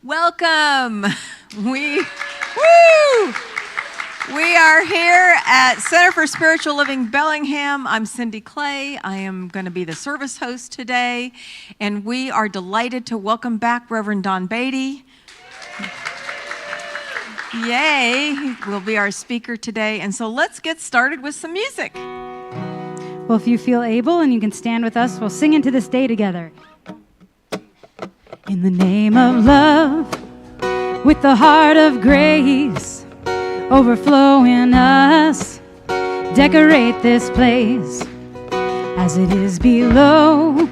Welcome. We are here at Center for Spiritual Living Bellingham. I'm Cindy Clay. I am going to be the service host today, and we are delighted to welcome back Reverend Don Beaty. Yay, he will be our speaker today. And so let's get started with some music. Well, if you feel able and you can stand with us, we'll sing into this day together. In the name of love, with the heart of grace, overflow in us, decorate this place. As it is below,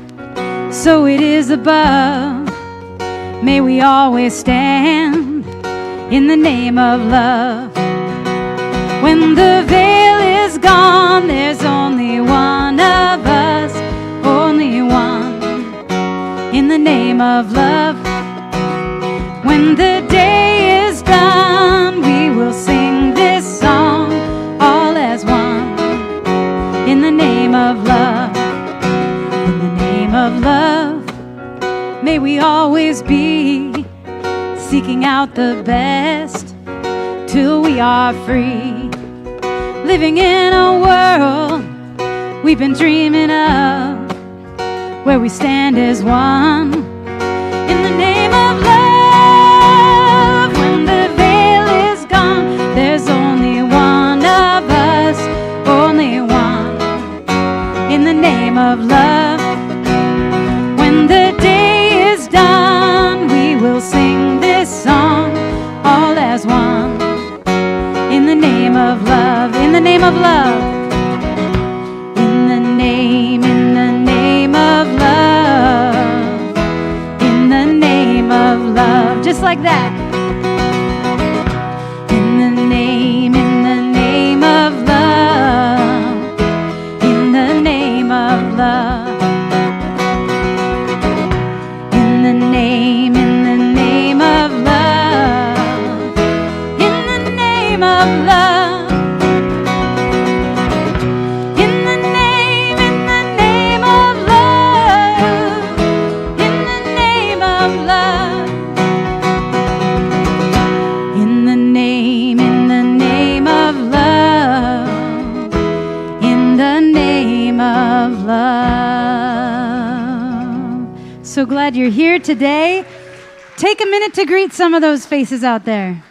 so it is above. May we always stand in the name of love. When the veil is gone, there's only one of us, only one. In the name of love, when the day is done, we will sing this song all as one. In the name of love, in the name of love, may we always be seeking out the best till we are free, living in a world we've been dreaming of, where we stand as one. In the name of love, when the veil is gone, there's only one of us, only one. In the name of love, when the day is done, we will sing this song all as one. In the name of love, in the name of love, in the name of love, in the name of love, just like that. In the name of love, in the name of love, in the name of love, in the name of love. So glad you're here today. Take a minute to greet some of those faces out there.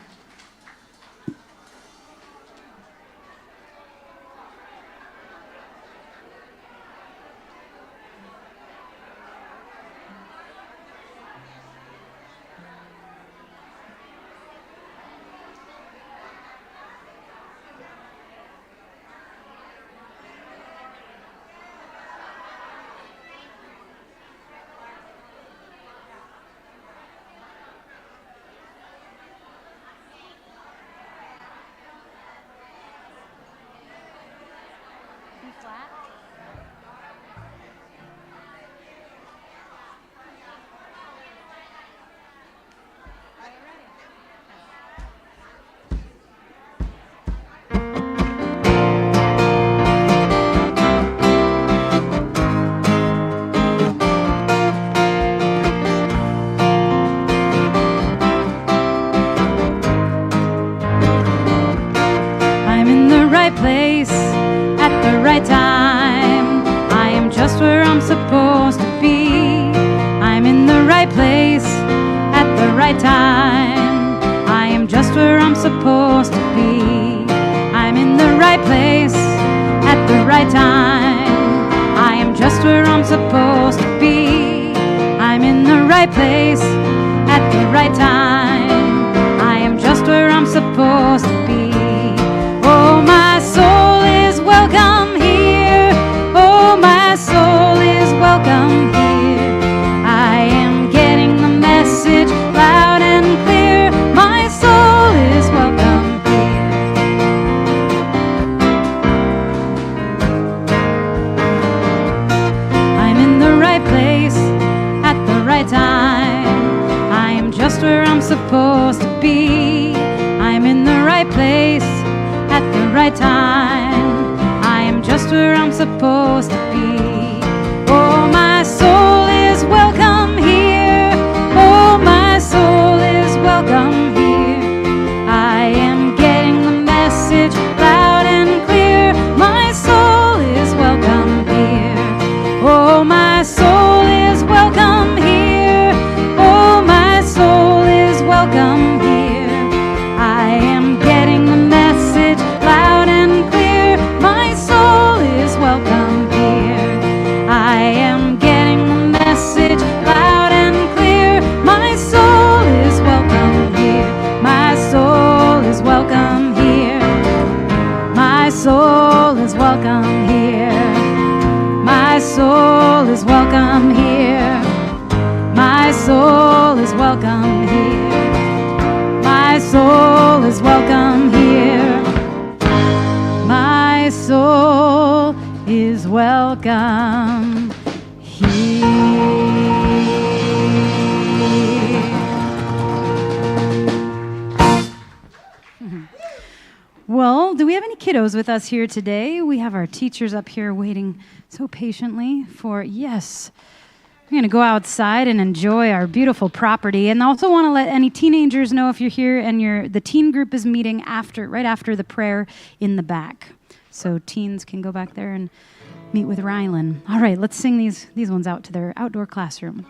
Place at the right time. I am just where I'm supposed to be. I'm in the right place at the right time. I am just where I'm supposed to be. I'm in the right place at the right time. I am just where I'm supposed to be. I'm in the right place at the right time. I am just where I'm supposed to be. Oh, my soul is welcome here. Oh, my soul is welcome here. I am getting the message loud and clear. My soul is welcome here. I'm in the right place at the right time. I am just where I'm supposed to be. I'm in the right place at the right time. I am just where I'm supposed to be. Oh, my soul is welcome here. Oh, my soul is is welcome here. My soul is welcome here. My soul is welcome here. Well, do we have any kiddos with us here today? We have our teachers up here waiting so patiently for, yes, we're going to go outside and enjoy our beautiful property. And I also want to let any teenagers know if you're here and the teen group is meeting right after the prayer in the back. So teens can go back there and meet with Rylan. All right, let's sing these ones out to their outdoor classroom.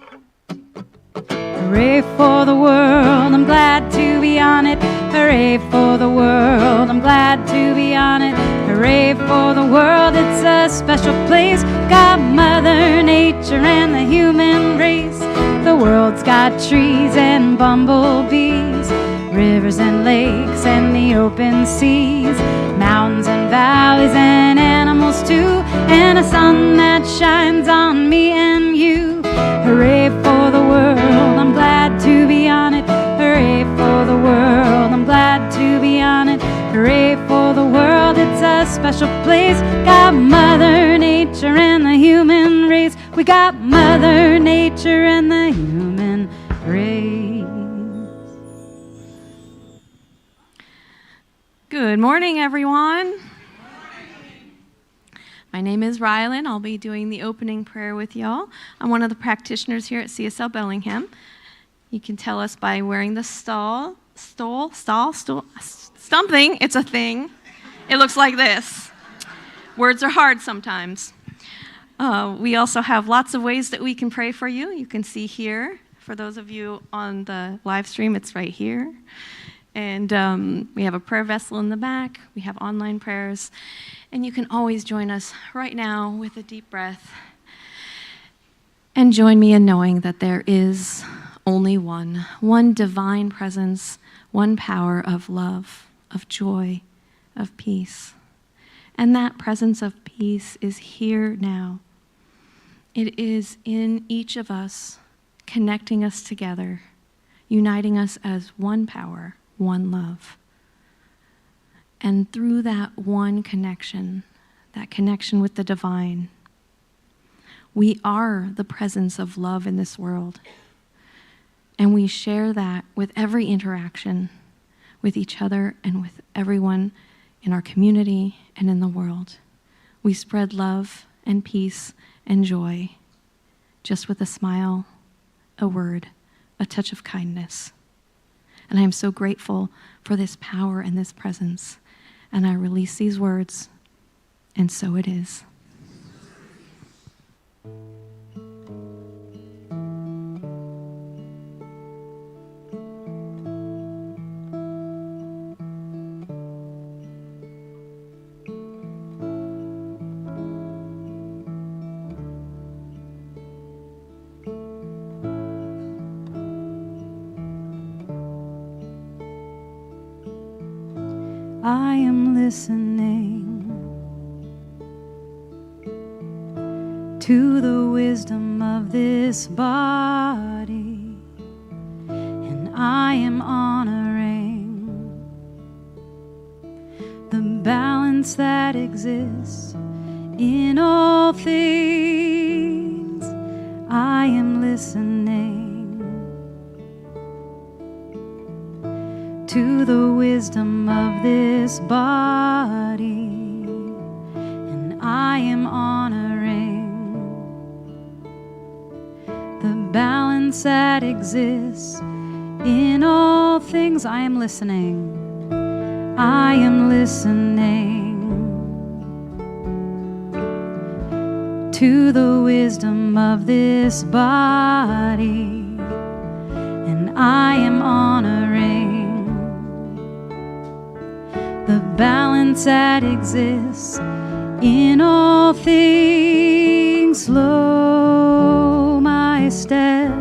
Hooray for the world, I'm glad to be on it. Hooray for the world, I'm glad to be on it. Hooray for the world, it's a special place. Got Mother Nature and the human race. The world's got trees and bumblebees, rivers and lakes and the open seas, mountains and valleys and animals too, and a sun that shines on me and you. Hooray for the world, I'm glad to be on it. Hooray for the world, I'm glad to be on it. Hooray for the world, it's a special place. Got Mother Nature and the human race. We got Mother Nature and the human race. Good morning, everyone. My name is Rylan. I'll be doing the opening prayer with y'all. I'm one of the practitioners here at CSL Bellingham. You can tell us by wearing the stumping. It's a thing. It looks like this. Words are hard sometimes. We also have lots of ways that we can pray for you. You can see here. For those of you on the live stream, it's right here. And we have a prayer vessel in the back. We have online prayers. And you can always join us right now with a deep breath. And join me in knowing that there is only one divine presence, one power of love, of joy, of peace. And that presence of peace is here now. It is in each of us, connecting us together, uniting us as one power, one love. And through that one connection, that connection with the divine, we are the presence of love in this world. And we share that with every interaction with each other and with everyone in our community and in the world. We spread love and peace and joy just with a smile, a word, a touch of kindness. And I am so grateful for this power and this presence. And I release these words, and so it is. I am listening to the wisdom of this body, and I am honoring the balance that exists in all things. I am listening to the wisdom of this body, and I am honoring the balance that exists in all things. I am listening. I am listening to the wisdom of this body, and I am honoring the balance that exists in all things. Slow my step,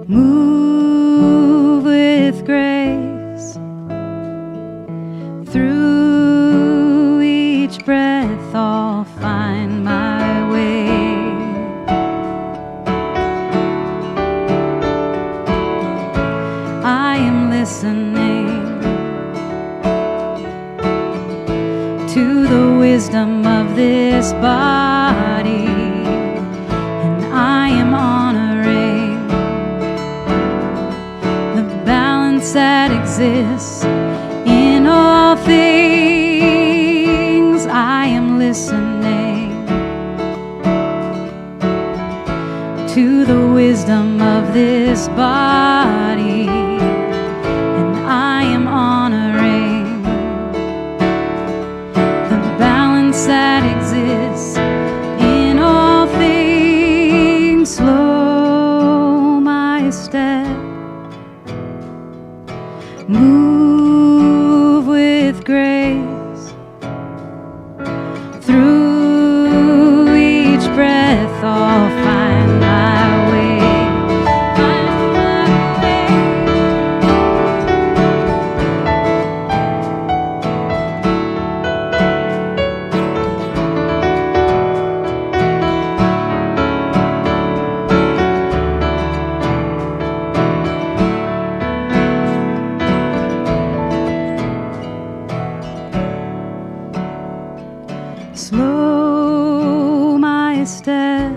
move with grace through each breath. I'll find my way. this body, and I am honoring the balance that exists in all things. I am listening to the wisdom of this body, and I am honoring the balance that exists in all things. Slow my step, move with grace through each breath. I'll find my way. Slow my step,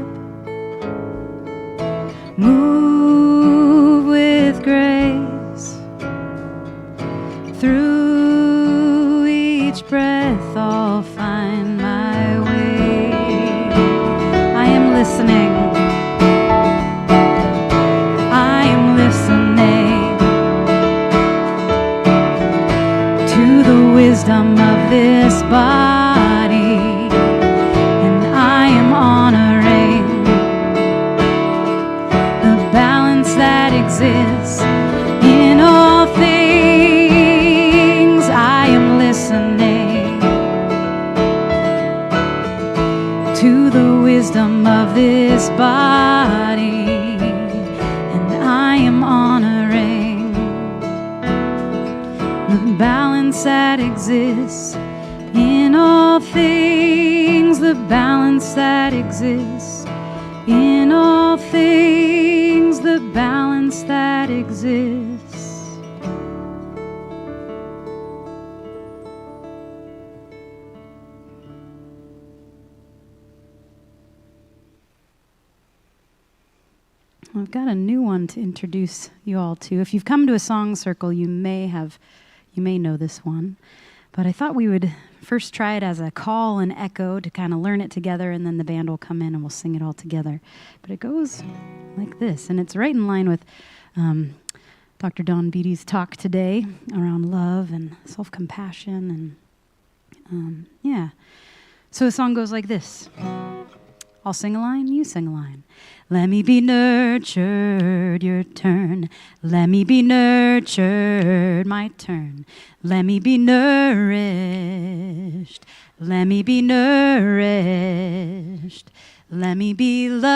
move with grace through each breath. I'll find my way. I am listening. I am listening to the wisdom of this body, and I am honoring the balance that exists in all things. I am listening to the wisdom of this body, and I am honoring the balance that exists in all things. The balance that exists in all things. The balance that exists. I've got a new one to introduce you all to. If you've come to a song circle, you may know this one. But I thought we would first try it as a call and echo to kind of learn it together, and then the band will come in and we'll sing it all together. But it goes like this, and it's right in line with Dr. Don Beaty's talk today around love and self-compassion. And yeah. So the song goes like this. I'll sing a line, you sing a line. Let me be nurtured, your turn. Let me be nurtured, my turn. Let me be nourished. Let me be nourished. Let me be loved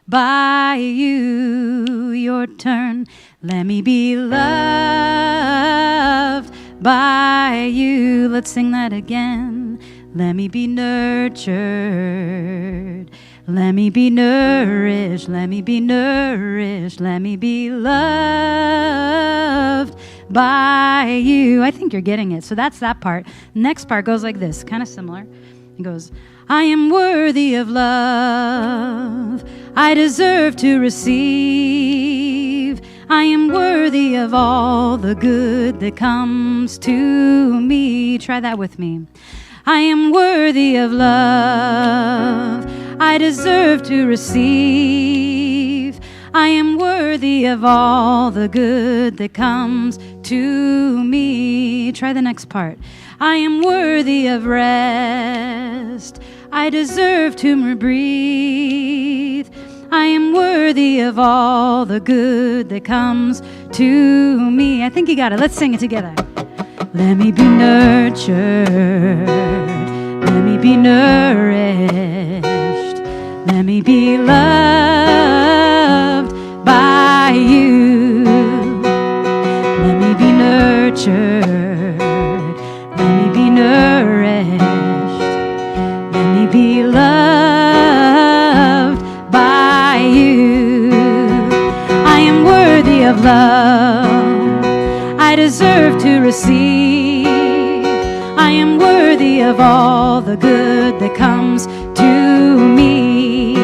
by you, your turn. Let me be loved by you. Let's sing that again. Let me be nurtured. Let me be nourished. Let me be nourished. Let me be loved by you. I think you're getting it. So that's that part. Next part goes like this, kind of similar. It goes, I am worthy of love. I deserve to receive. I am worthy of all the good that comes to me. Try that with me. I am worthy of love. I deserve to receive. I am worthy of all the good that comes to me. Try the next part. I am worthy of rest. I deserve to breathe. I am worthy of all the good that comes to me. I think you got it. Let's sing it together. Let me be nurtured. Let me be nourished. Let me be loved by you. Let me be nurtured. Let me be nourished. Let me be loved by you. I am worthy of love. I deserve to receive. I am worthy worthy of all the good that comes to me.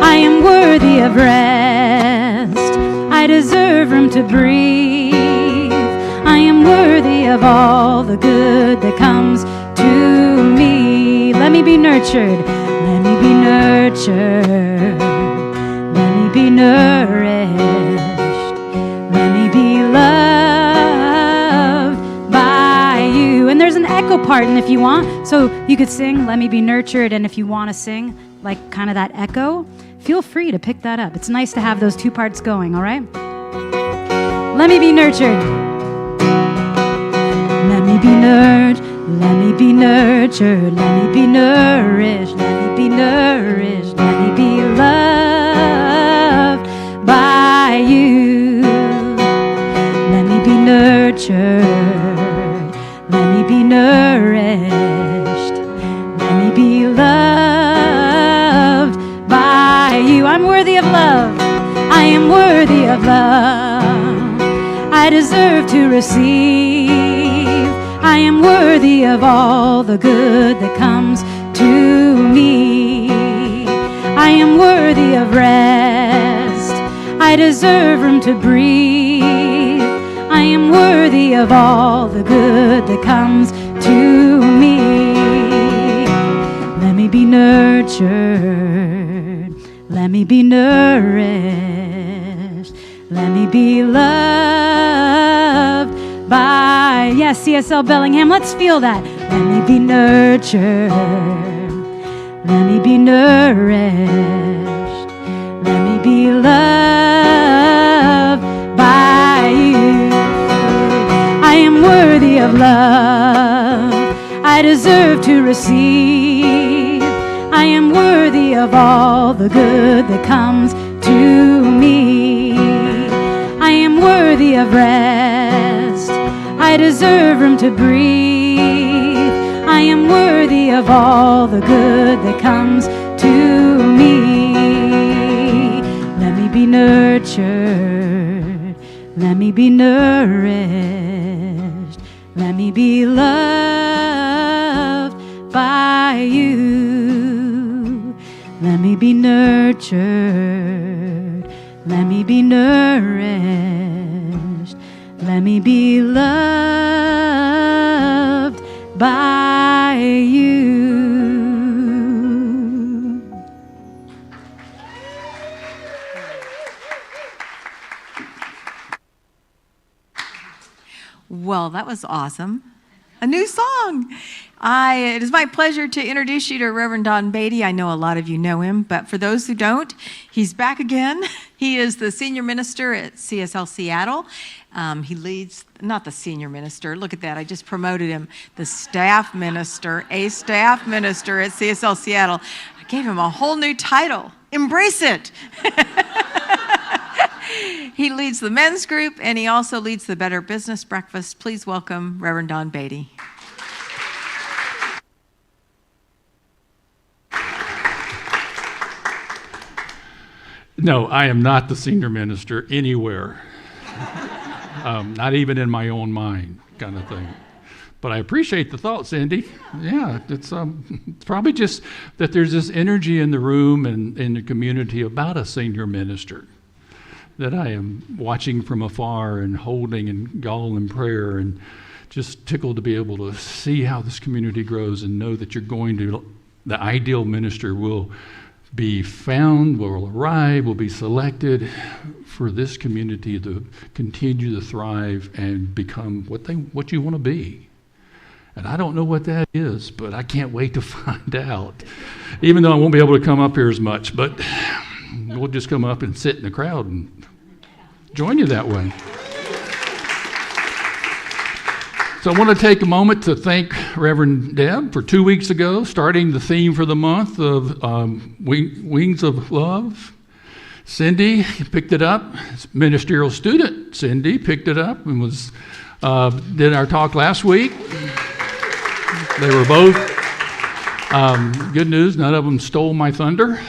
I am worthy of rest. I deserve room to breathe. I am worthy of all the good that comes to me. Let me be nurtured. Let me be nurtured. Let me be nourished. Let me be loved by you. And there's an echo part, and if you want, so you could sing, let me be nurtured, and if you want to sing, like kind of that echo, feel free to pick that up. It's nice to have those two parts going, all right? Let me be nurtured. Let me be nurtured. Let me be nurtured. Let me be nourished. Let me be nourished. Let me be loved by you. Let me be nurtured. Let me be nourished. Let me be loved by you. I'm worthy of love. I am worthy of love. I deserve to receive. I am worthy of all the good that comes to me. I am worthy of rest. I deserve room to breathe. I am worthy of all the good that comes to me. Let me be nurtured. Let me be nourished. Let me be loved by, yes, CSL Bellingham, let's feel that. Let me be nurtured. Let me be nourished. Let me be loved by you. I am worthy of love. I deserve to receive. I am worthy of all the good that comes to me. I am worthy of rest. I deserve room to breathe. I am worthy of all the good that comes to me. Let me be nurtured. Let me be nourished. Let me be loved by you. Let me be nurtured. Let me be nourished. Let me be loved by you. Well, that was awesome. A new song. It is my pleasure to introduce you to Reverend Don Beaty. I know a lot of you know him, but for those who don't, he's back again. He is the senior minister at CSL Seattle. He leads, not the senior minister, look at that, I just promoted him, the staff minister, a staff minister at CSL Seattle. I gave him a whole new title. Embrace it. He leads the men's group, and he also leads the Better Business Breakfast. Please welcome Reverend Don Beaty. No, I am not the senior minister anywhere. Not even in my own mind, kind of thing. But I appreciate the thought, Cindy. Yeah, it's probably just that there's this energy in the room and in the community about a senior minister that I am watching from afar and holding and all in prayer, and just tickled to be able to see how this community grows and know that you're going to, the ideal minister will be found, will arrive, will be selected for this community to continue to thrive and become what you want to be. And I don't know what that is, but I can't wait to find out. Even though I won't be able to come up here as much, but we'll just come up and sit in the crowd and join you that way. So I want to take a moment to thank Reverend Deb for 2 weeks ago, starting the theme for the month of Wings of Love. Cindy picked it up, ministerial student. Cindy picked it up and did our talk last week. They were both, good news, none of them stole my thunder.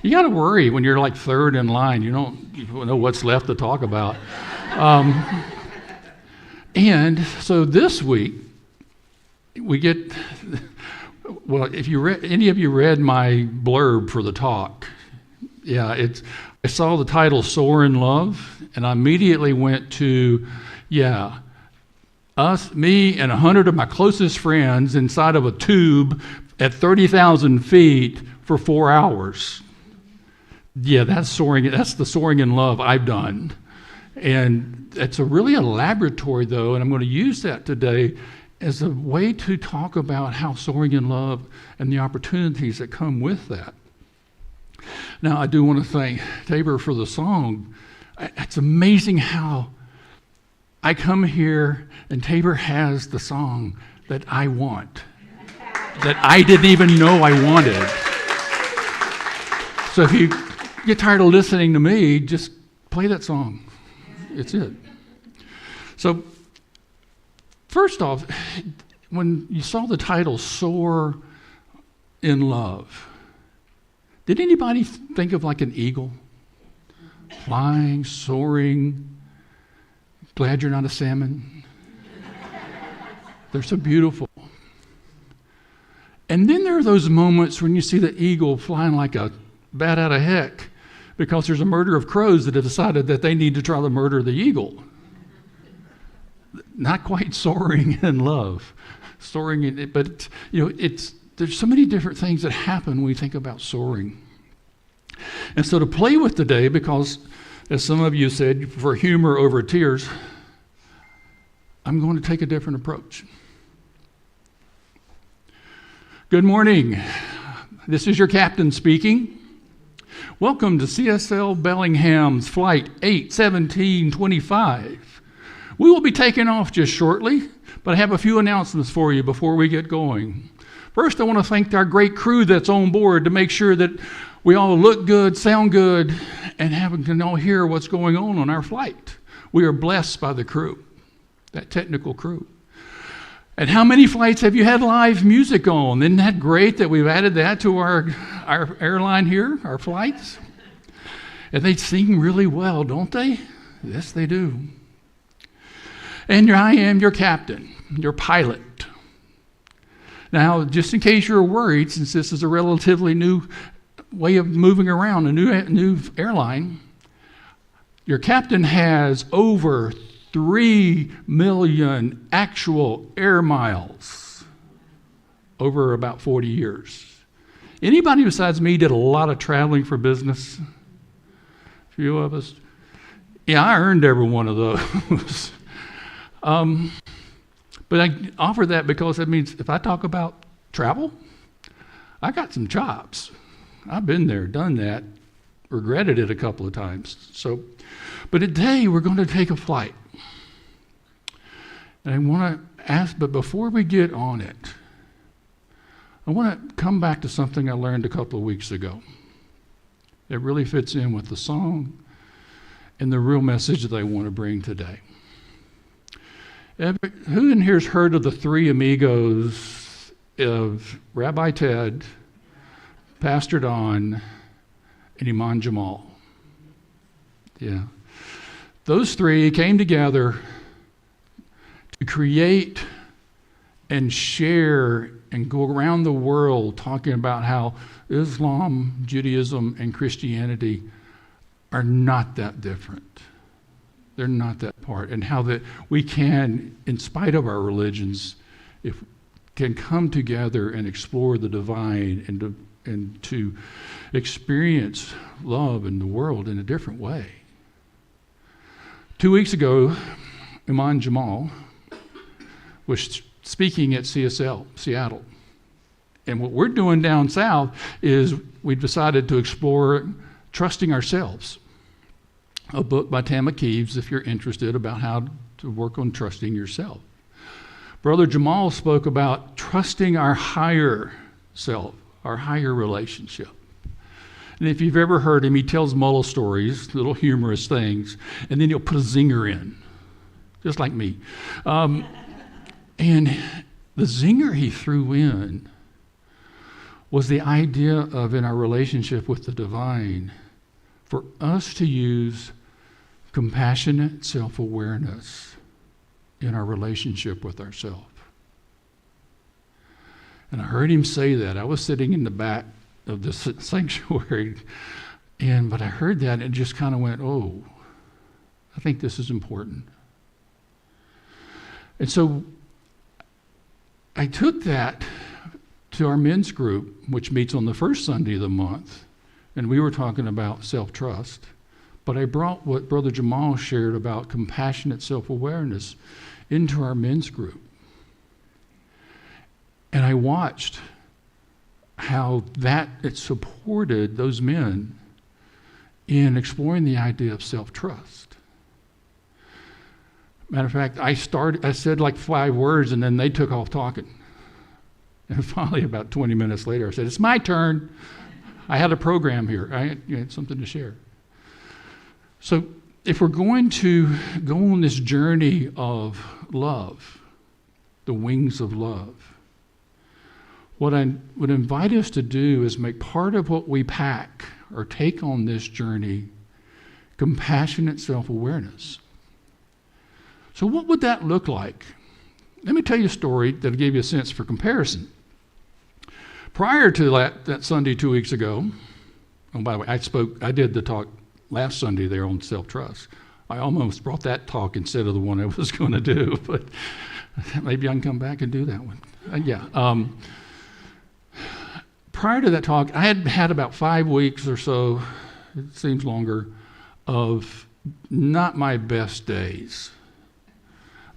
You got to worry when you're like third in line. You don't know what's left to talk about. And so this week, we get, well, if you any of you read my blurb for the talk, yeah, I saw the title Soaring Love, and I immediately went to, me and 100 of my closest friends inside of a tube at 30,000 feet for 4 hours. Yeah, that's soaring. That's the soaring in love I've done. And it's really a laboratory, though, and I'm going to use that today as a way to talk about how soaring in love and the opportunities that come with that. Now, I do want to thank Tabor for the song. It's amazing how I come here and Tabor has the song that I want, that I didn't even know I wanted. So if you get tired of listening to me, just play that song. It's it. So first off, when you saw the title Soar in Love, did anybody think of like an eagle? Flying, soaring, glad you're not a salmon. They're so beautiful. And then there are those moments when you see the eagle flying like a bat out of heck because there's a murder of crows that have decided that they need to try to murder the eagle. Not quite soaring in love. Soaring in it, but there's so many different things that happen when we think about soaring. And so to play with today, because as some of you said, you prefer humor over tears, I'm going to take a different approach. Good morning. This is your captain speaking. Welcome to CSL Bellingham's Flight 81725. We will be taking off just shortly, but I have a few announcements for you before we get going. First, I want to thank our great crew that's on board to make sure that we all look good, sound good, and can all hear what's going on our flight. We are blessed by the crew, that technical crew. And how many flights have you had live music on? Isn't that great that we've added that to our airline here, our flights? And they sing really well, don't they? Yes, they do. And I am your captain, your pilot. Now, just in case you're worried, since this is a relatively new way of moving around, a new airline, your captain has over 3 million actual air miles over about 40 years. Anybody besides me did a lot of traveling for business? A few of us. Yeah, I earned every one of those. But I offer that because it means if I talk about travel, I got some chops. I've been there, done that, regretted it a couple of times. But today we're going to take a flight. And I want to ask, but before we get on it, I want to come back to something I learned a couple of weeks ago. It really fits in with the song and the real message that I want to bring today. Who in here has heard of the three amigos of Rabbi Ted, Pastor Don, and Imam Jamal? Yeah. Those three came together to create and share and go around the world talking about how Islam, Judaism, and Christianity are not that different. They're not that part. And how that we can, in spite of our religions, can come together and explore the divine and to experience love in the world in a different way. 2 weeks ago, Imam Jamal was speaking at CSL, Seattle. And what we're doing down south is we've decided to explore Trusting Ourselves, a book by Tama Keeves, if you're interested, about how to work on trusting yourself. Brother Jamal spoke about trusting our higher self, our higher relationship. And if you've ever heard him, he tells mullah stories, little humorous things, and then he'll put a zinger in, just like me. And the zinger he threw in was the idea of, in our relationship with the divine, for us to use compassionate self-awareness in our relationship with ourselves. And I heard him say that. I was sitting in the back of the sanctuary, but I heard that and it just kind of went, oh, I think this is important. And so I took that to our men's group, which meets on the first Sunday of the month, and we were talking about self-trust. But I brought what Brother Jamal shared about compassionate self-awareness into our men's group. And I watched how it supported those men in exploring the idea of self-trust. Matter of fact, I said like 5 words, and then they took off talking. And finally, about 20 minutes later, I said, it's my turn. I had a program here. I had something to share. So if we're going to go on this journey of love, the wings of love, what I would invite us to do is make part of what we pack or take on this journey compassionate self-awareness. So what would that look like? Let me tell you a story that'll give you a sense for comparison. Prior to that Sunday 2 weeks ago, oh, by the way, I did the talk last Sunday there on self-trust. I almost brought that talk instead of the one I was going to do, but maybe I can come back and do that one. Prior to that talk, I had about 5 weeks or so, it seems longer, of not my best days.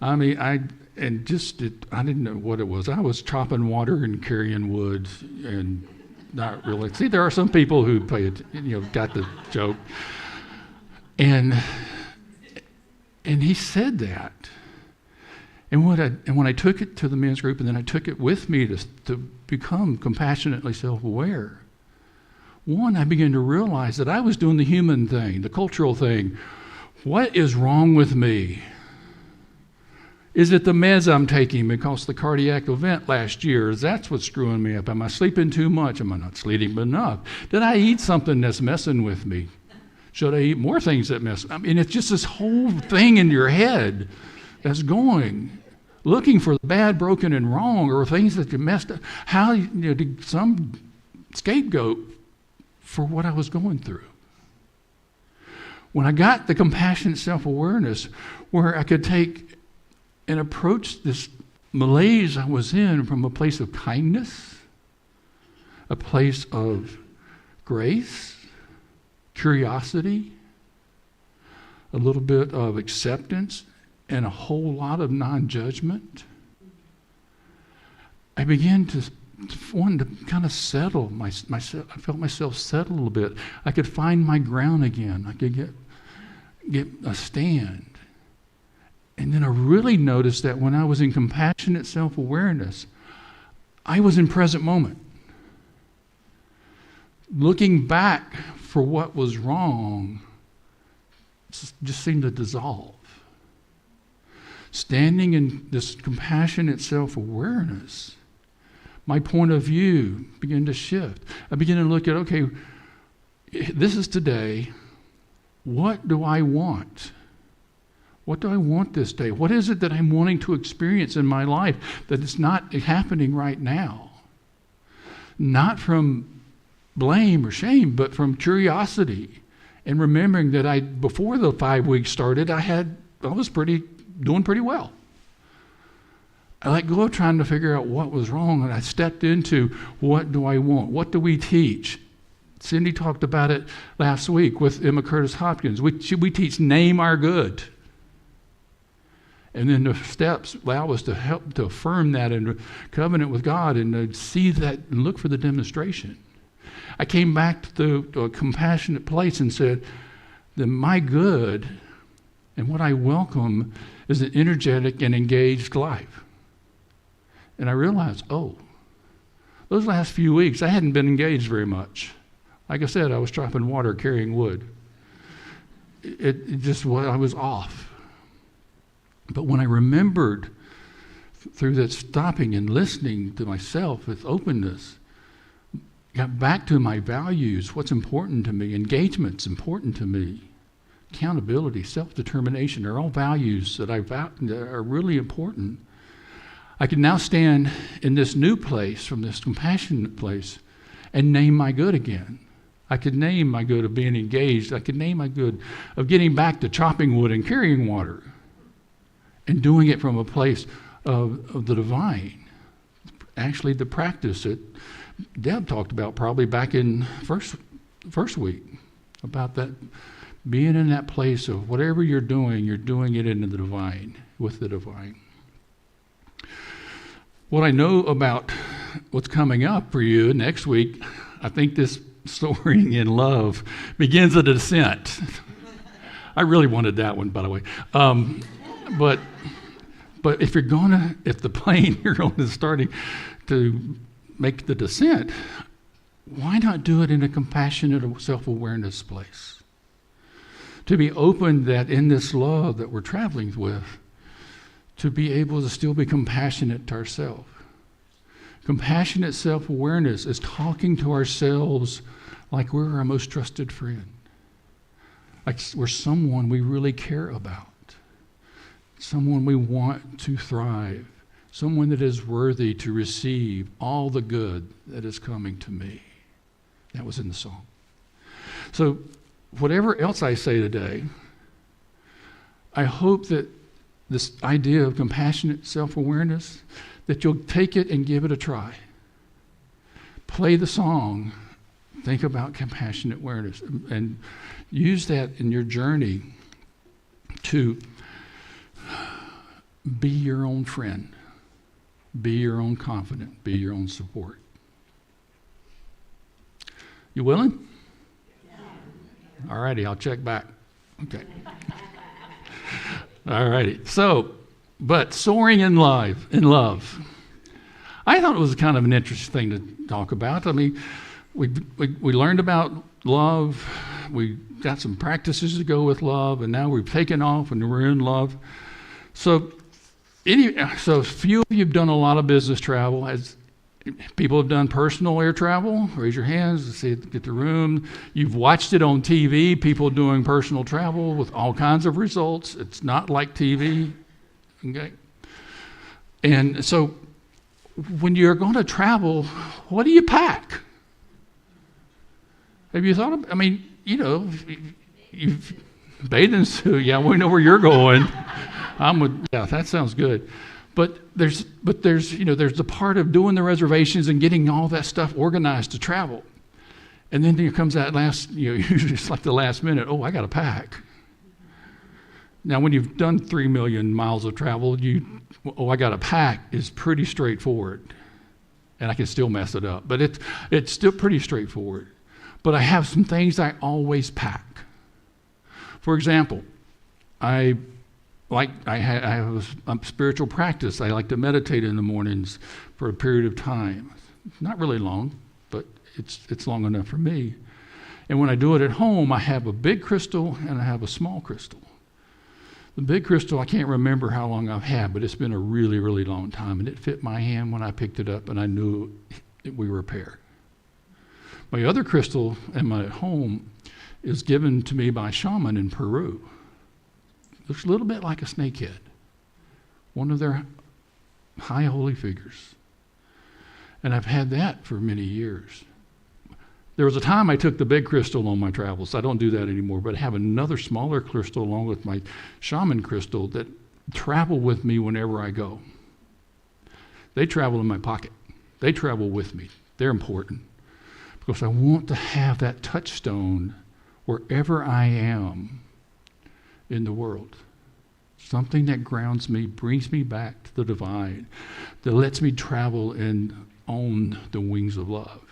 I mean, I didn't know what it was. I was chopping water and carrying wood and not really. See, there are some people who got the joke. And he said that. And when I took it to the men's group, and then I took it with me to become compassionately self-aware, one, I began to realize that I was doing the human thing, the cultural thing. What is wrong with me? Is it the meds I'm taking because of the cardiac event last year? That's what's screwing me up. Am I sleeping too much? Am I not sleeping enough? Did I eat something that's messing with me? Should I eat more things that mess? I mean, it's just this whole thing in your head that's going, looking for the bad, broken, and wrong, or things that you messed up. How, some scapegoat for what I was going through. When I got the compassionate self-awareness, where I could take and approach this malaise I was in from a place of kindness, a place of grace, curiosity, a little bit of acceptance, and a whole lot of non-judgment, I began to kind of settle myself. I felt myself settle a little bit. I could find my ground again. I could get a stand. And then I really noticed that when I was in compassionate self-awareness, I was in present moment. Looking back for what was wrong just seemed to dissolve. Standing in this compassionate self-awareness, my point of view began to shift. I began to look at, okay, this is today. What do I want? What do I want this day? What is it that I'm wanting to experience in my life that is not happening right now? Not from blame or shame, but from curiosity and remembering that before the 5 weeks started, I was doing pretty well. I let go of trying to figure out what was wrong, and I stepped into what do I want? What do we teach? Cindy talked about it last week with Emma Curtis Hopkins. We teach name our good. And then the steps allow us to help to affirm that in covenant with God and to see that and look for the demonstration. I came back to a compassionate place and said that my good and what I welcome is an energetic and engaged life. And I realized, those last few weeks I hadn't been engaged very much. Like I said, I was chopping water, carrying wood. I was off. But when I remembered through that stopping and listening to myself with openness, got back to my values, what's important to me, engagement's important to me, accountability, self-determination are all values that are really important. I can now stand in this new place, from this compassionate place, and name my good again. I could name my good of being engaged. I could name my good of getting back to chopping wood and carrying water, and doing it from a place of the divine. Actually, the practice that Deb talked about probably back in first week, about that being in that place of whatever you're doing it into the divine, with the divine. What I know about what's coming up for you next week, I think this Soaring in Love begins a descent. I really wanted that one, by the way. But if the plane you're on is starting to make the descent, why not do it in a compassionate, self-awareness place? To be open that in this love that we're traveling with, to be able to still be compassionate to ourselves. Compassionate self-awareness is talking to ourselves like we're our most trusted friend, like we're someone we really care about, someone we want to thrive, someone that is worthy to receive all the good that is coming to me. That was in the song. So whatever else I say today, I hope that this idea of compassionate self-awareness, that you'll take it and give it a try. Play the song, think about compassionate awareness, and use that in your journey to be your own friend, be your own confidant, be your own support. You willing? All righty, I'll check back. Okay. All righty. So, but soaring in love. I thought it was kind of an interesting thing to talk about. I mean, we learned about love. We got some practices to go with love, and now we've taken off and we're in love. So few of you have done a lot of business travel. As people have done personal air travel, raise your hands, see it, get the room. You've watched it on TV, people doing personal travel with all kinds of results. It's not like TV, okay? And so when you're going to travel, what do you pack? Have you thought of, I mean, you've bathing suit, yeah, we know where you're going. Yeah, that sounds good. But there's the part of doing the reservations and getting all that stuff organized to travel. And then there comes that last, usually it's like the last minute, I got to pack. Now, when you've done 3 million miles of travel, I got to pack is pretty straightforward. And I can still mess it up, but it's still pretty straightforward. But I have some things I always pack. For example, I have a spiritual practice. I like to meditate in the mornings for a period of time. Not really long, but it's long enough for me. And when I do it at home, I have a big crystal and I have a small crystal. The big crystal, I can't remember how long I've had, but it's been a really, really long time. And it fit my hand when I picked it up, and I knew we were a pair. My other crystal in my home is given to me by a shaman in Peru. Looks a little bit like a snakehead, one of their high holy figures. And I've had that for many years. There was a time I took the big crystal on my travels. I don't do that anymore, but I have another smaller crystal along with my shaman crystal that travel with me whenever I go. They travel in my pocket. They travel with me. They're important because I want to have that touchstone wherever I am in the world. Something that grounds me, brings me back to the divine, that lets me travel and on the wings of love.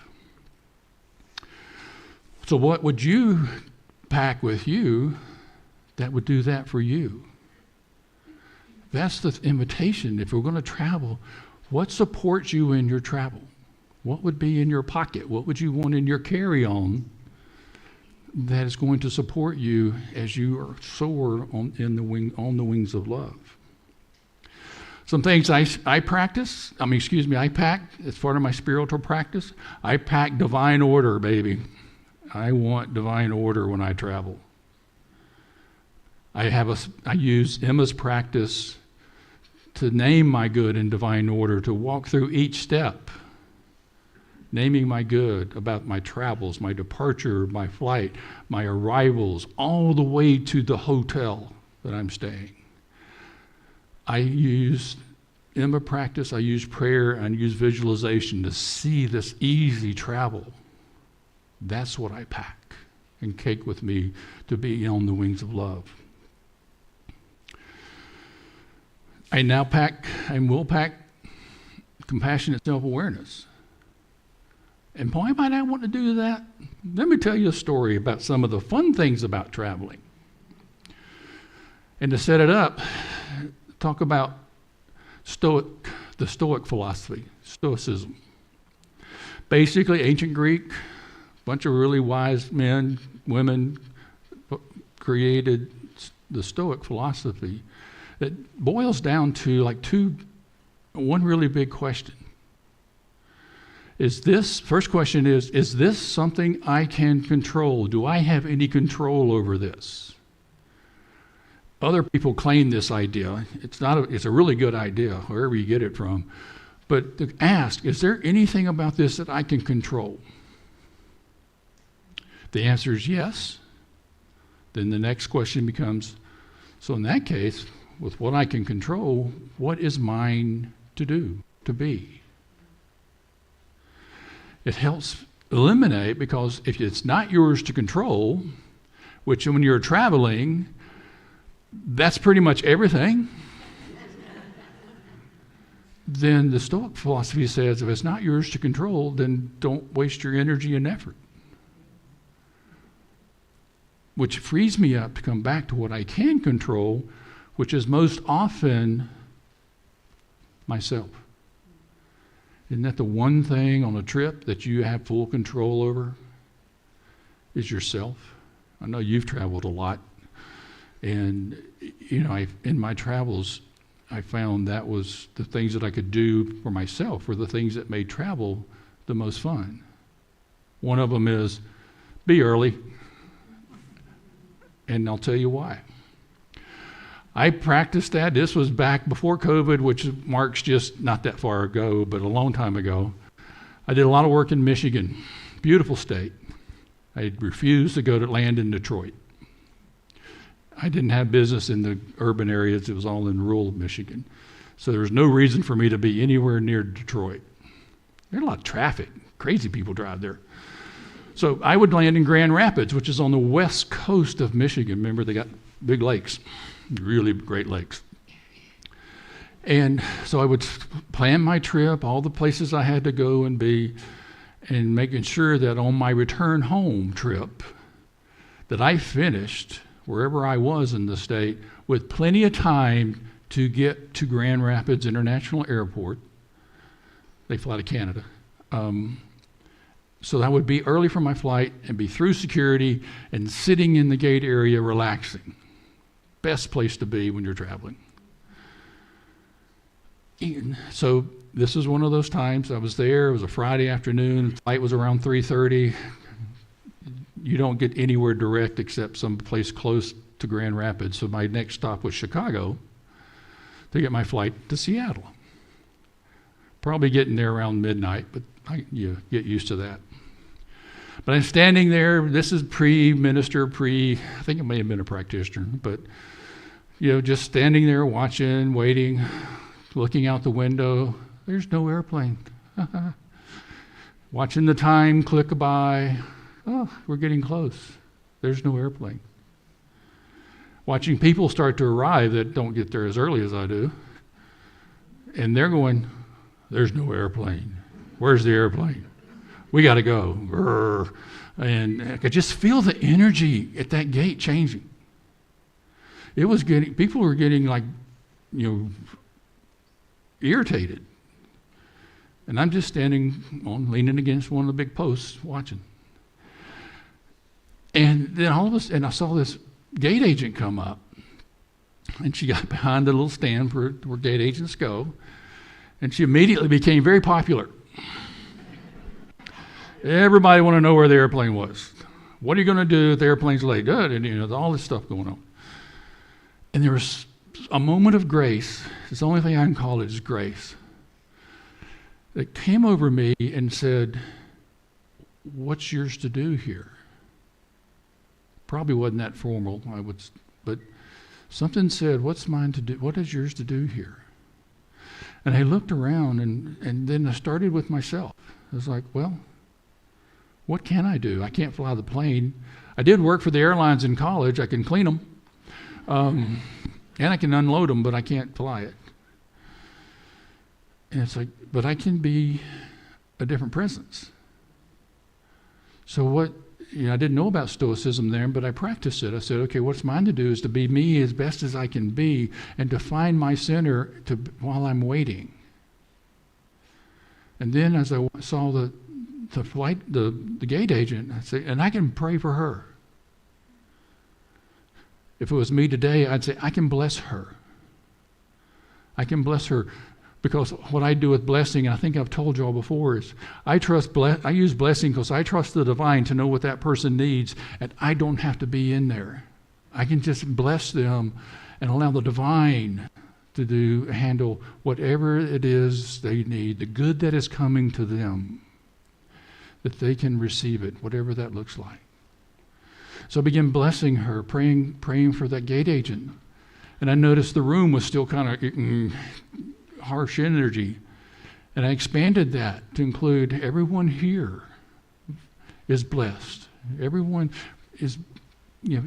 So what would you pack with you that would do that for you? That's the invitation. If we're going to travel, what supports you in your travel? What would be in your pocket? What would you want in your carry-on that is going to support you as you soar on the wings of love? Some things I pack as part of my spiritual practice. I pack divine order, baby. I want divine order when I travel. I use Emma's practice to name my good in divine order, to walk through each step, naming my good about my travels, my departure, my flight, my arrivals, all the way to the hotel that I'm staying. In my practice, I use prayer and use visualization to see this easy travel. That's what I pack and take with me to be on the wings of love. I now pack and will pack compassionate self-awareness. And why might I want to do that? Let me tell you a story about some of the fun things about traveling. And to set it up, talk about the Stoic philosophy, Stoicism. Basically, ancient Greek, a bunch of really wise men, women created the Stoic philosophy that boils down to one really big question. First question is this something I can control? Do I have any control over this? Other people claim this idea. It's a really good idea, wherever you get it from. But to ask, is there anything about this that I can control? The answer is yes. Then the next question becomes, so in that case, with what I can control, what is mine to do, to be? It helps eliminate, because if it's not yours to control, which when you're traveling, that's pretty much everything, then the Stoic philosophy says if it's not yours to control, then don't waste your energy and effort. Which frees me up to come back to what I can control, which is most often myself. Isn't that the one thing on a trip that you have full control over? Is yourself. I know you've traveled a lot. And, in my travels, I found that was the things that I could do for myself were the things that made travel the most fun. One of them is be early. And I'll tell you why. I practiced that. This was back before COVID, which marks just not that far ago, but a long time ago. I did a lot of work in Michigan, beautiful state. I refused to go to land in Detroit. I didn't have business in the urban areas. It was all in rural Michigan. So there was no reason for me to be anywhere near Detroit. There's a lot of traffic. Crazy people drive there. So I would land in Grand Rapids, which is on the west coast of Michigan. Remember, they got big lakes, really great lakes. And so I would plan my trip, all the places I had to go and be, and making sure that on my return home trip that I finished wherever I was in the state with plenty of time to get to Grand Rapids International Airport. They fly to Canada. So I would be early for my flight and be through security and sitting in the gate area relaxing. Best place to be when you're traveling. And so this is one of those times I was there. It was a Friday afternoon. Flight was around 3:30. You don't get anywhere direct except some place close to Grand Rapids. So my next stop was Chicago to get my flight to Seattle. Probably getting there around midnight, but you get used to that. But I'm standing there. This is pre-minister, I think it may have been a practitioner, but just standing there watching, waiting, looking out the window. There's no airplane. Watching the time click by. Oh, we're getting close. There's no airplane. Watching people start to arrive that don't get there as early as I do. And they're going, there's no airplane. Where's the airplane? We got to go. Brr. And I could just feel the energy at that gate changing. People were getting irritated. And I'm just leaning against one of the big posts watching. And then all of a sudden, I saw this gate agent come up. And she got behind the little stand where gate agents go. And she immediately became very popular. Everybody wanted to know where the airplane was. What are you going to do if the airplane's late? Good. And all this stuff going on. And there was a moment of grace. It's the only thing I can call it is grace. It came over me and said, what's yours to do here? Probably wasn't that formal, but something said, what's mine to do? What is yours to do here? And I looked around, and then I started with myself. I was like, well, what can I do? I can't fly the plane. I did work for the airlines in college. I can clean them. And I can unload them, but I can't fly it. And it's like, but I can be a different presence. So what, I didn't know about Stoicism there, but I practiced it. I said, okay, what's mine to do is to be me as best as I can be and to find my center while I'm waiting. And then as I saw the gate agent, I said, and I can pray for her. If it was me today, I'd say, I can bless her. I can bless her, because what I do with blessing, and I think I've told you all before, is I use blessing because I trust the divine to know what that person needs, and I don't have to be in there. I can just bless them and allow the divine to handle whatever it is they need, the good that is coming to them, that they can receive it, whatever that looks like. So I began blessing her, praying for that gate agent. And I noticed the room was still kind of harsh energy. And I expanded that to include everyone here is blessed. Everyone is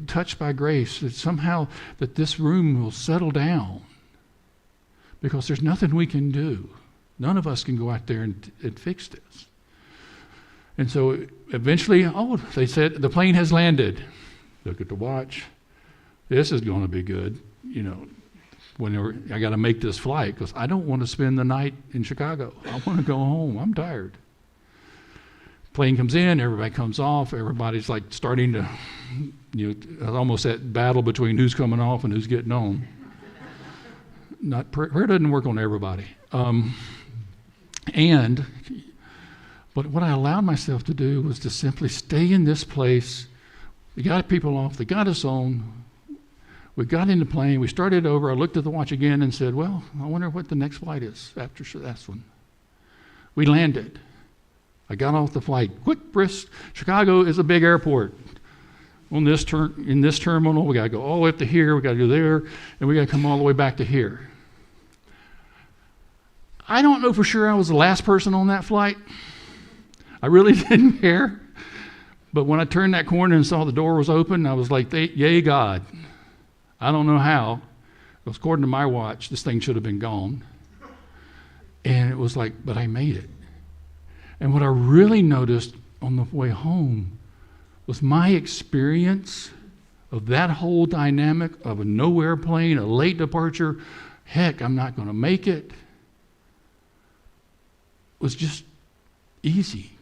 touched by grace, that somehow that this room will settle down. Because there's nothing we can do. None of us can go out there and fix this. And so eventually, they said, the plane has landed. Look at the watch. This is going to be good. I got to make this flight because I don't want to spend the night in Chicago. I want to go home. I'm tired. Plane comes in, everybody comes off. Everybody's like starting to, almost that battle between who's coming off and who's getting on. Prayer doesn't work on everybody. But what I allowed myself to do was to simply stay in this place. We got people off. They got us on. We got in the plane. We started over. I looked at the watch again and said, well, I wonder what the next flight is after this one. We landed. I got off the flight. Quick, brisk. Chicago is a big airport. In this terminal, we got to go all the way up to here. We got to go there. And we got to come all the way back to here. I don't know for sure I was the last person on that flight. I really didn't care. But when I turned that corner and saw the door was open, I was like, yay, God. I don't know how. Because according to my watch, this thing should have been gone. And it was like, but I made it. And what I really noticed on the way home was my experience of that whole dynamic of a no airplane, a late departure, heck, I'm not going to make it, was just easy.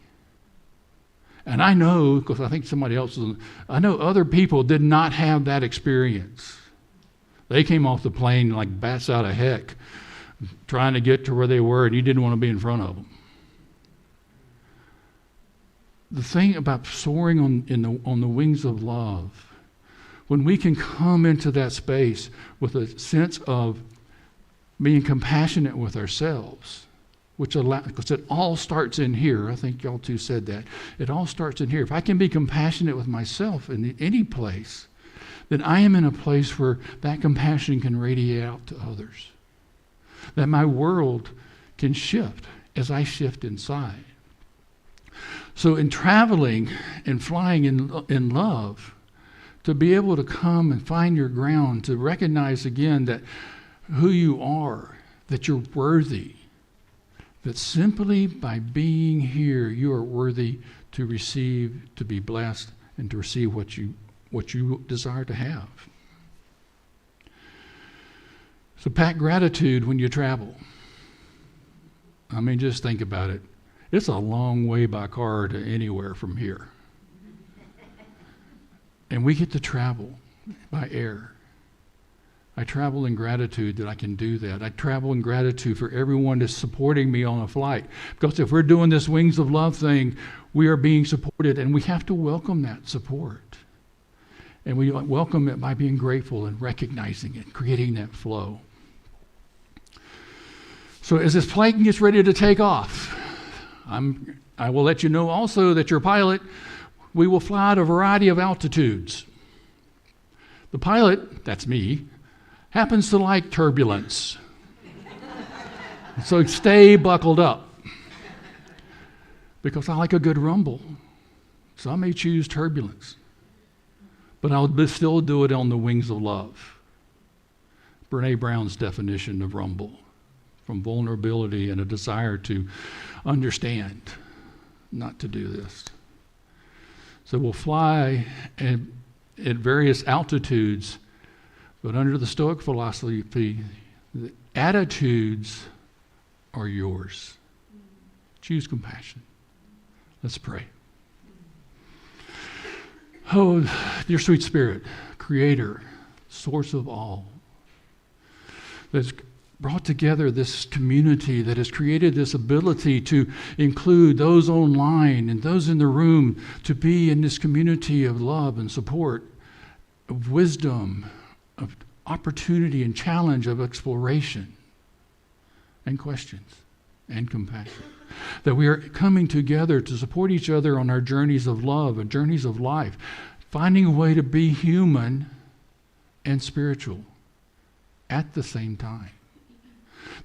And I know, because I think somebody else, I know other people did not have that experience. They came off the plane like bats out of heck, trying to get to where they were, and you didn't want to be in front of them. The thing about soaring on the wings of love, when we can come into that space with a sense of being compassionate with ourselves, because it all starts in here. I think y'all two said that. It all starts in here. If I can be compassionate with myself in any place, then I am in a place where that compassion can radiate out to others. That my world can shift as I shift inside. So in traveling and flying in love, to be able to come and find your ground, to recognize again that who you are, that you're worthy, that simply by being here, you are worthy to receive, to be blessed, and to receive what you desire to have. So pack gratitude when you travel. I mean, just think about it. It's a long way by car to anywhere from here. And we get to travel by air. I travel in gratitude that I can do that. I travel in gratitude for everyone that's supporting me on a flight. Because if we're doing this Wings of Love thing, we are being supported, and we have to welcome that support. And we welcome it by being grateful and recognizing it, creating that flow. So as this plane gets ready to take off, I will let you know also that your pilot, we will fly at a variety of altitudes. The pilot, that's me, happens to like turbulence. So stay buckled up, because I like a good rumble. So I may choose turbulence, but I'll still do it on the wings of love. Brene Brown's definition of rumble, from vulnerability and a desire to understand, not to do this. So we'll fly at various altitudes, but under the Stoic philosophy, the attitudes are yours. Choose compassion. Let's pray. Oh, dear sweet Spirit, Creator, source of all, that's brought together this community, that has created this ability to include those online and those in the room to be in this community of love and support, of wisdom, of opportunity and challenge, of exploration and questions and compassion. That we are coming together to support each other on our journeys of love and journeys of life, finding a way to be human and spiritual at the same time.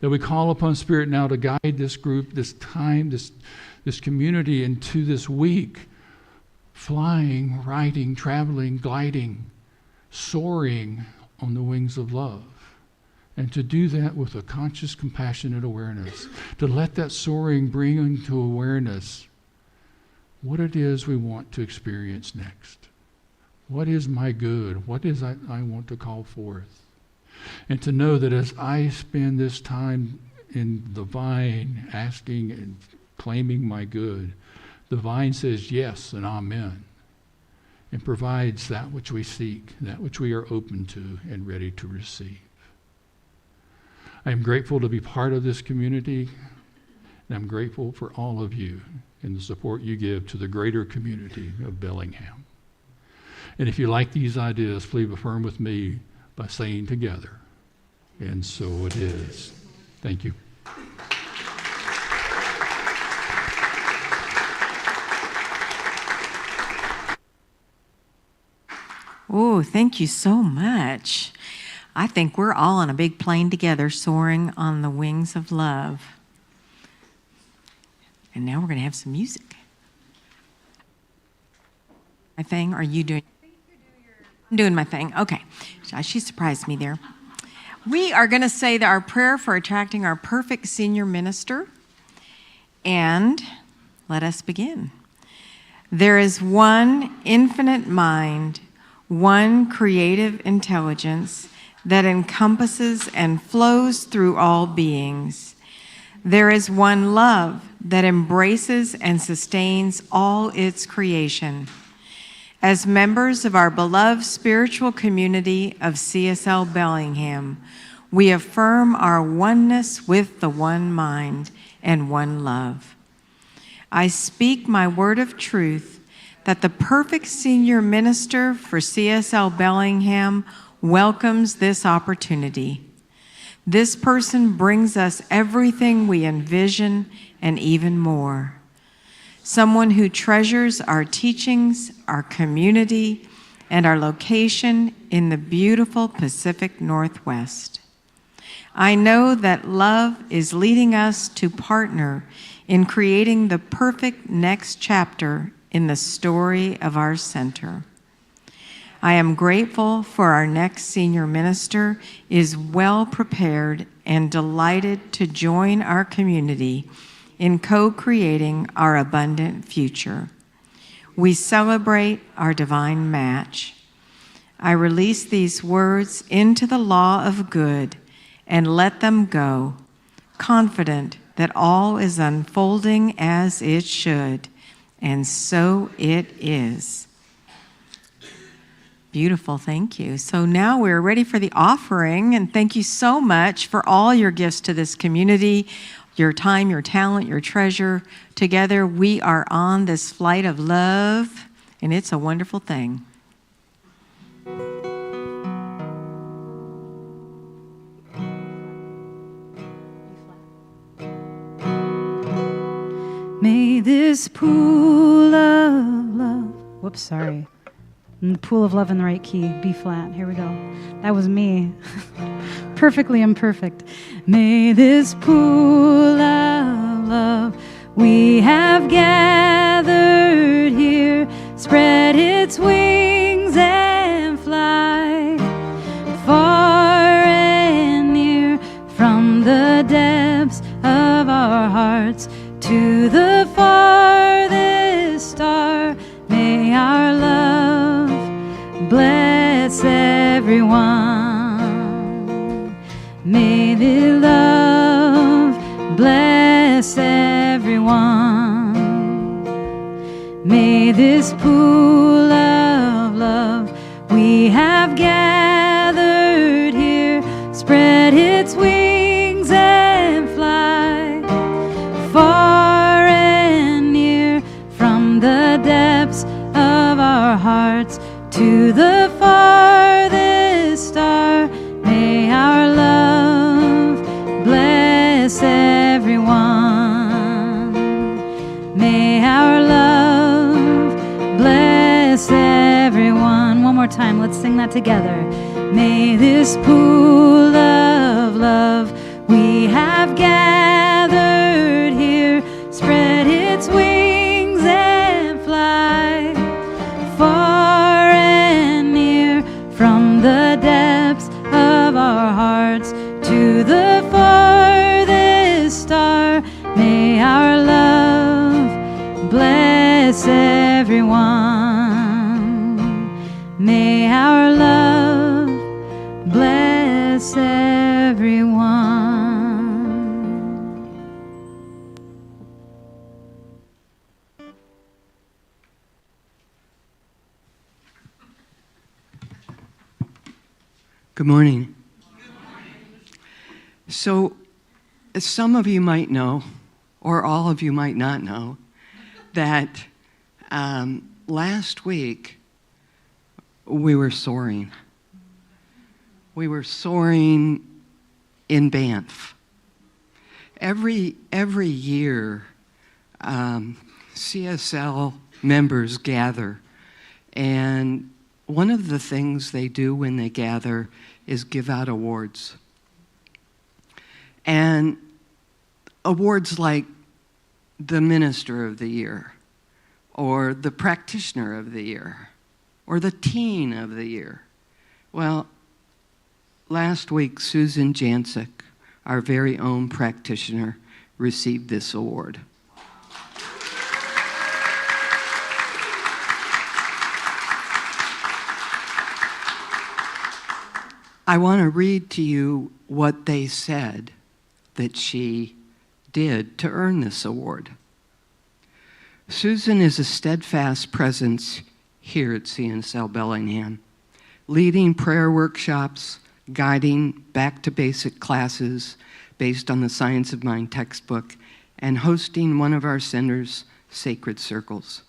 That we call upon Spirit now to guide this group, this time, this community into this week, flying, riding, traveling, gliding, soaring on the wings of love. And to do that with a conscious, compassionate awareness. To let that soaring bring into awareness what it is we want to experience next. What is my good? What is I want to call forth? And to know that as I spend this time in the vine, asking and claiming my good, the vine says yes and amen, and provides that which we seek, that which we are open to and ready to receive. I am grateful to be part of this community, and I'm grateful for all of you and the support you give to the greater community of Bellingham. And if you like these ideas, please affirm with me by saying together, and so it is. Thank you. Oh, thank you so much. I think we're all on a big plane together, soaring on the wings of love. And now we're going to have some music. My thing? Are you doing? I'm doing my thing. Okay. She surprised me there. We are going to say our prayer for attracting our perfect senior minister. And let us begin. There is one infinite mind, one creative intelligence that encompasses and flows through all beings. There is one love that embraces and sustains all its creation. As members of our beloved spiritual community of CSL Bellingham, we affirm our oneness with the one mind and one love. I speak my word of truth that the perfect senior minister for CSL Bellingham welcomes this opportunity. This person brings us everything we envision and even more. Someone who treasures our teachings, our community, and our location in the beautiful Pacific Northwest. I know that love is leading us to partner in creating the perfect next chapter in the story of our center. I am grateful for our next senior minister is well prepared and delighted to join our community in co-creating our abundant future. We celebrate our divine match. I release these words into the law of good and let them go, confident that all is unfolding as it should, and so it is. Beautiful, thank you. So now we're ready for the offering, and thank you so much for all your gifts to this community, your time, your talent, your treasure. Together we are on this flight of love, and it's a wonderful thing. this pool of love. Whoops, sorry. Pool of love in the right key, B flat. Here we go. That was me. Perfectly imperfect. May this pool of love we have gathered here spread its wings and fly far and near, from the depths of our hearts to the farthest star. May our love bless everyone. May the love bless everyone. May this pool of love we have gathered here spread its wings and fly far and near, from the depths of our hearts to the farthest star. May our love bless everyone. May our love bless everyone. One more time, let's sing that together. May this pool of love we have gathered here spread its wings and fly far and near, from the depths of our hearts to the farthest star. May our love bless everyone. May our love bless everyone. Good morning. So, some of you might know, or all of you might not know, that last week we were soaring. We were soaring in Banff. Every year, CSL members gather, and one of the things they do when they gather is give out awards. And awards like the Minister of the Year, or the Practitioner of the Year, or the Teen of the Year. Well, last week, Susan Jancic, our very own practitioner, received this award. I want to read to you what they said that she did to earn this award. Susan is a steadfast presence here at CSL Bellingham, leading prayer workshops, guiding back to basic classes based on the Science of Mind textbook, and hosting one of our center's sacred circles.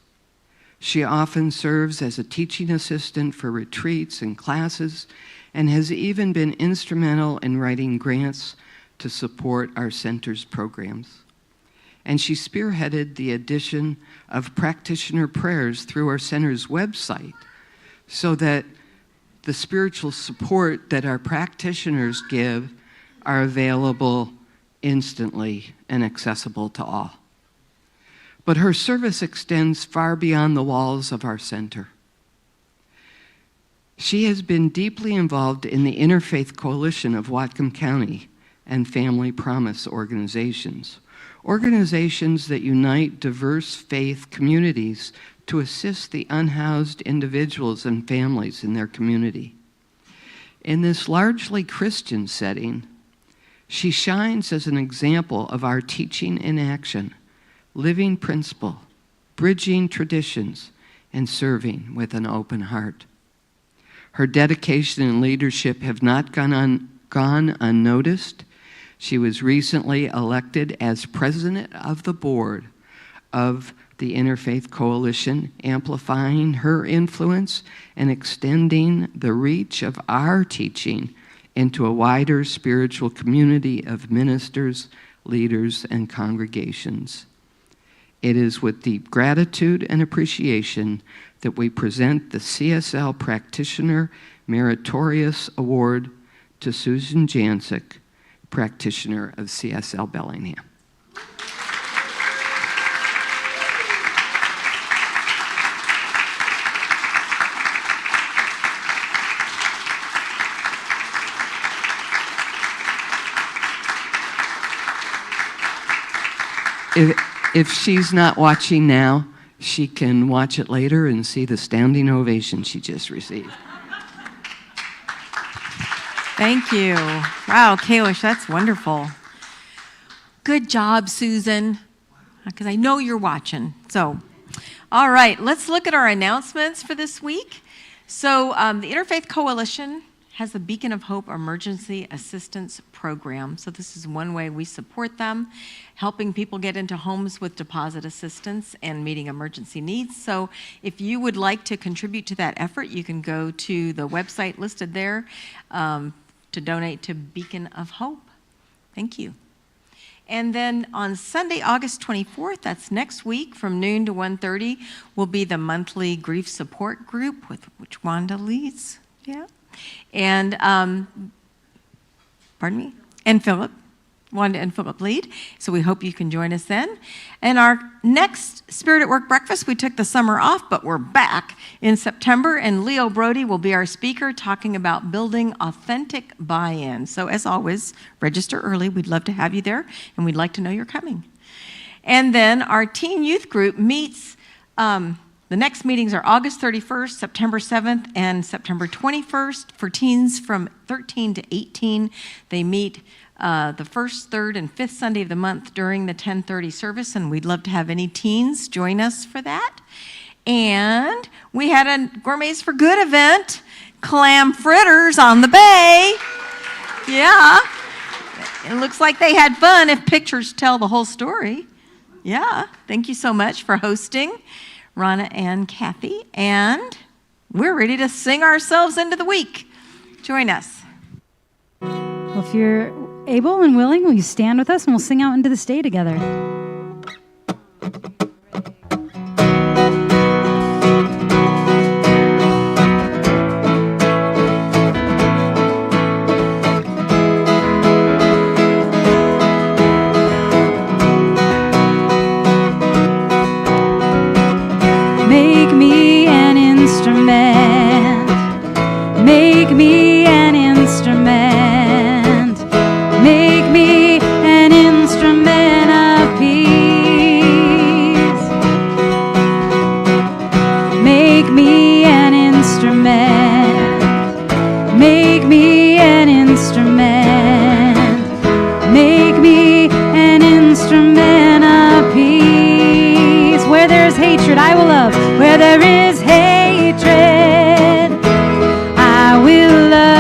She often serves as a teaching assistant for retreats and classes, and has even been instrumental in writing grants to support our center's programs. And she spearheaded the addition of practitioner prayers through our center's website so that the spiritual support that our practitioners give are available instantly and accessible to all. But her service extends far beyond the walls of our center. She has been deeply involved in the Interfaith Coalition of Whatcom County and Family Promise organizations that unite diverse faith communities to assist the unhoused individuals and families in their community. In this largely Christian setting, she shines as an example of our teaching in action, living principle, bridging traditions, and serving with an open heart. Her dedication and leadership have not gone unnoticed. She was recently elected as president of the board of the Interfaith Coalition, amplifying her influence and extending the reach of our teaching into a wider spiritual community of ministers, leaders, and congregations. It is with deep gratitude and appreciation that we present the CSL Practitioner Meritorious Award to Susan Jancic, practitioner of CSL Bellingham. If she's not watching now, she can watch it later and see the standing ovation she just received. Thank you. Wow, Kalish, that's wonderful. Good job, Susan, because I know you're watching. So, all right, let's look at our announcements for this week. So, the Interfaith Coalition has the Beacon of Hope Emergency Assistance Program. So this is one way we support them, helping people get into homes with deposit assistance and meeting emergency needs. So if you would like to contribute to that effort, you can go to the website listed there to donate to Beacon of Hope. Thank you. And then on Sunday, August 24th, that's next week from noon to 1:30, will be the monthly grief support group with which Wanda leads. Yeah. And, pardon me, and Philip, Wanda and Philip lead. So we hope you can join us then. And our next Spirit at Work breakfast, we took the summer off, but we're back in September, and Leo Brody will be our speaker talking about building authentic buy-in. So as always, register early. We'd love to have you there, and we'd like to know you're coming. And then our teen youth group meets, the next meetings are August 31st, September 7th, and September 21st. For teens from 13 to 18, they meet the first, third, and fifth Sunday of the month during the 10:30 service, and we'd love to have any teens join us for that. And we had a Gourmets for Good event, clam fritters on the bay. Yeah, it looks like they had fun if pictures tell the whole story. Yeah, thank you so much for hosting, Rana and Kathy, and we're ready to sing ourselves into the week. Join us. Well, if you're able and willing, will you stand with us and we'll sing out into this day together? Make me an instrument. Make me an instrument. Make me an instrument of peace. Make me an instrument. Make me an instrument. Make me an instrument of peace. Where there's hatred, I will love. Where there is hatred, I will love.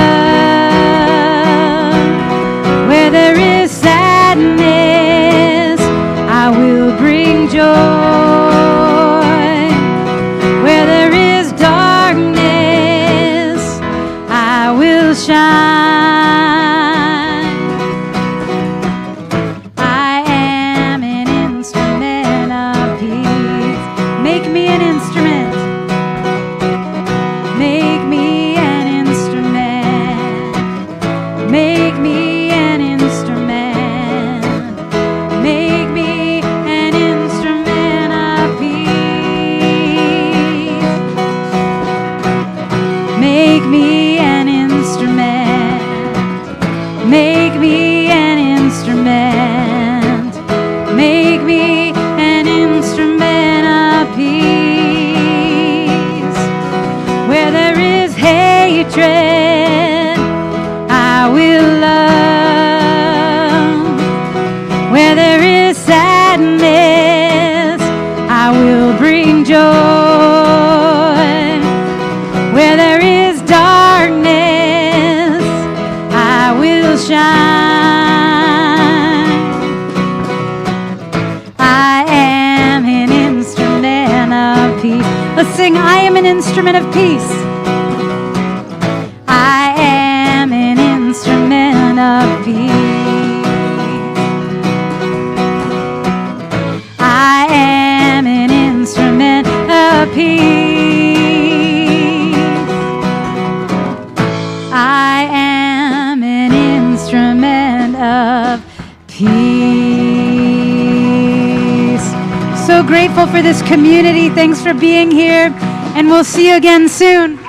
Where there is sadness, I will bring joy. Where there is darkness, I will shine. I am an instrument of peace. Make me an instrument. Make me an instrument. Make me an instrument. Make me an instrument of peace. Make me an instrument. Make me an instrument. Make me an instrument of peace. Where there is hatred, I will love. Where there is sadness, I will bring joy. Where there is darkness, I will shine. I am an instrument of peace. Let's sing, I am an instrument of peace. I am an instrument of peace. I am grateful for this community. Thanks for being here, and we'll see you again soon.